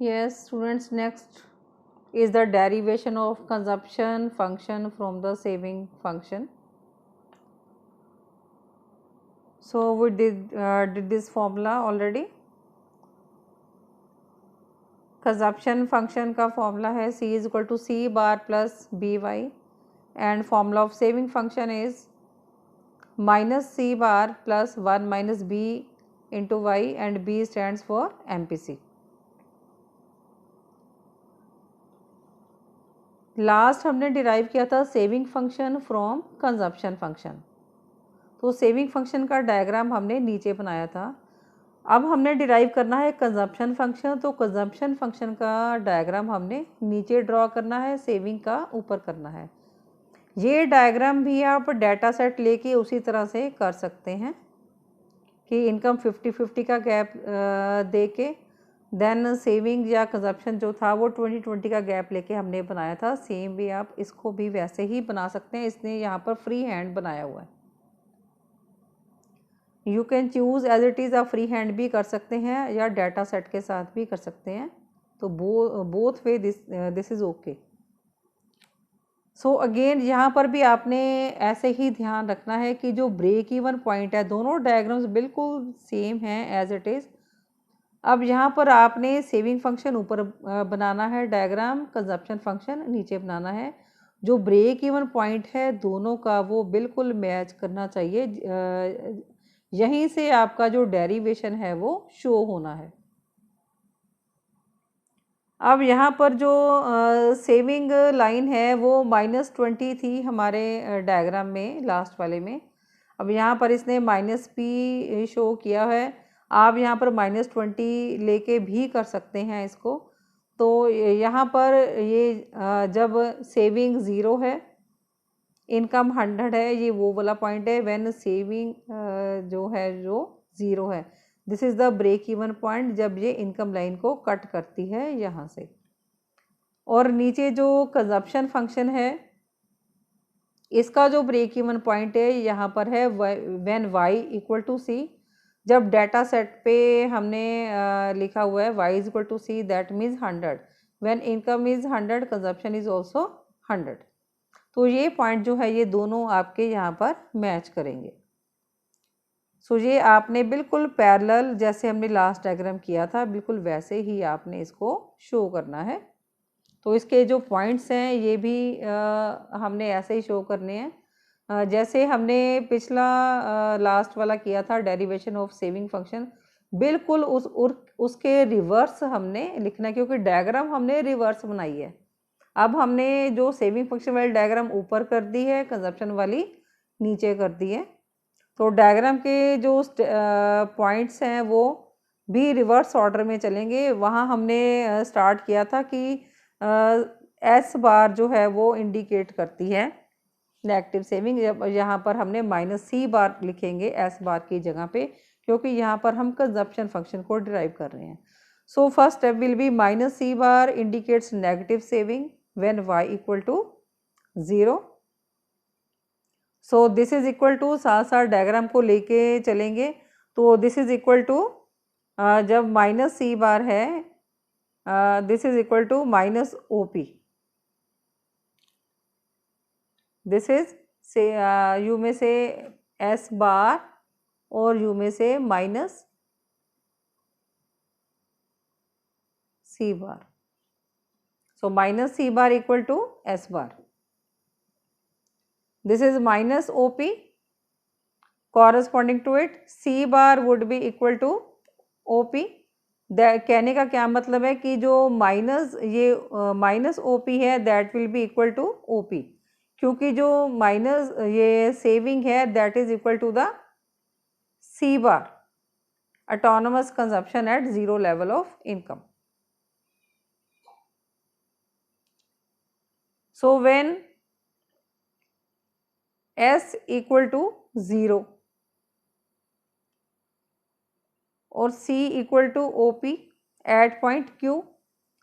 Yes, students, next is the derivation of consumption function from the saving function. So we did this formula already. Consumption function का formula है C is equal to c bar plus b y and formula of saving function is minus c bar plus 1 minus b into y and b stands for MPC. Last हमने derive किया था saving function from consumption function. तो saving function का diagram हमने नीचे बनाया था. अब हमने डिराइव करना है कंजप्शन फंक्शन. तो कंजप्शन फंक्शन का डायग्राम हमने नीचे ड्रॉ करना है, सेविंग का ऊपर करना है. ये डायग्राम भी आप डाटा सेट लेके उसी तरह से कर सकते हैं कि इनकम 50-50 का गैप दे के देन सेविंग या कंजप्शन जो था वो 20-20 का गैप लेके हमने बनाया था. सेम भी आप इसको भी वैसे ही बना सकते हैं. इसने यहाँ पर फ्री हैंड बनाया हुआ है. You can choose as it is. आप फ्री हैंड भी कर सकते हैं या डाटा सेट के साथ भी कर सकते हैं. तो both way this is okay. So again यहाँ पर भी आपने ऐसे ही ध्यान रखना है कि जो ब्रेक इवन पॉइंट है, दोनों डायग्राम्स बिल्कुल सेम हैं एज इट इज़. अब यहाँ पर आपने सेविंग फंक्शन ऊपर बनाना है डायग्राम, कंजप्शन फंक्शन नीचे बनाना है. जो ब्रेक इवन पॉइंट है दोनों का वो बिल्कुल मैच करना चाहिए. यहीं से आपका जो डेरिवेशन है वो शो होना है. अब यहाँ पर जो सेविंग लाइन है वो -20 थी हमारे डायग्राम में लास्ट वाले में. अब यहाँ पर इसने -p शो किया है. आप यहाँ पर -20 लेके भी कर सकते हैं इसको. तो यहाँ पर ये जब सेविंग 0 है, इनकम 100 है, ये वो वाला पॉइंट है व्हेन सेविंग जो है जो 0 है. This is the break even point जब ये इनकम लाइन को कट करती है यहाँ से. और नीचे जो कंजप्शन फंक्शन है इसका जो ब्रेक इवन पॉइंट है यहाँ पर है when y equal to c. जब डाटा सेट पे हमने लिखा हुआ है y is equal to c, that means 100. When income is 100, consumption is also 100. तो ये पॉइंट जो है ये दोनों आपके यहाँ पर मैच करेंगे. सो ये आपने बिल्कुल पैरेलल जैसे हमने लास्ट डायग्राम किया था बिल्कुल वैसे ही आपने इसको शो करना है. तो इसके जो पॉइंट्स हैं ये भी हमने ऐसे ही शो करने हैं जैसे हमने पिछला लास्ट वाला किया था डेरिवेशन ऑफ सेविंग फंक्शन. बिल्कुल उसके रिवर्स हमने लिखना है क्योंकि डायग्राम हमने रिवर्स बनाई है. अब हमने जो सेविंग फंक्शन वाली डायग्राम ऊपर कर दी है, कंजप्शन वाली नीचे कर दी है. तो डायग्राम के जो पॉइंट्स हैं वो भी रिवर्स ऑर्डर में चलेंगे. वहाँ हमने स्टार्ट किया था कि एस बार जो है वो इंडिकेट करती है नेगेटिव सेविंग. जब यहाँ पर हमने -c बार लिखेंगे एस बार की जगह पे क्योंकि यहाँ पर हम कंजप्शन फंक्शन को डिराइव कर रहे हैं. So first step will be -c bar indicates negative saving when y equal to 0. So this is equal to, साथ साथ डायग्राम को लेके चलेंगे. तो दिस इज इक्वल टू जब -c बार है this is equal to -op. This is से यू में से s बार और यू में से -c bar. So -c bar equal to s bar. This is -op. Corresponding to it, c bar would be equal to op. कहने का क्या मतलब है कि जो -op है that will be equal to op क्योंकि जो ये सेविंग है that is equal to the c bar, autonomous consumption at 0 level of income. So when s equal to 0 और c equal to op at point q.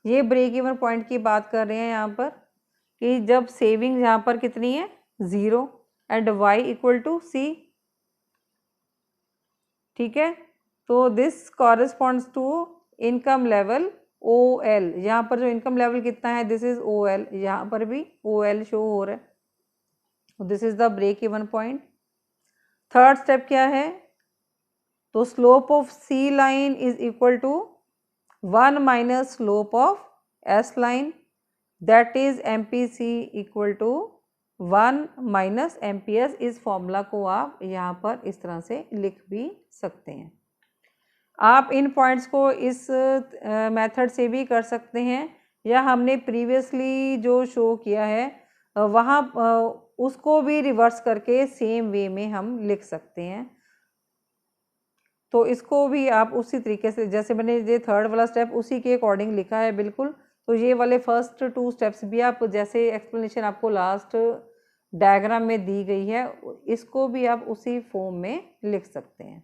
ये break even point की बात कर रहे हैं यहाँ पर कि जब सेविंग यहाँ पर कितनी है 0 and y equal to c. ठीक है. तो this corresponds to income level O L, यहाँ पर जो इनकम लेवल कितना है, दिस इज ओ एल, यहाँ पर भी ओ एल शो हो रहा है, this is the break even point. Third step क्या है, तो slope of c line is equal to 1 minus slope of s line, that is M P C equal to 1 minus M P S. इस formula को आप यहाँ पर इस तरह से लिख भी सकते हैं। आप इन पॉइंट्स को इस मेथड से भी कर सकते हैं, या हमने प्रीवियसली जो शो किया है वहाँ उसको भी रिवर्स करके सेम वे में हम लिख सकते हैं। तो इसको भी आप उसी तरीके से, जैसे मैंने ये थर्ड वाला स्टेप उसी के अकॉर्डिंग लिखा है बिल्कुल, तो ये वाले फर्स्ट 2 स्टेप्स भी आप जैसे एक्सप्लेनेशन आपको लास्ट डायग्राम में दी गई है, इसको भी आप उसी फॉर्म में लिख सकते हैं।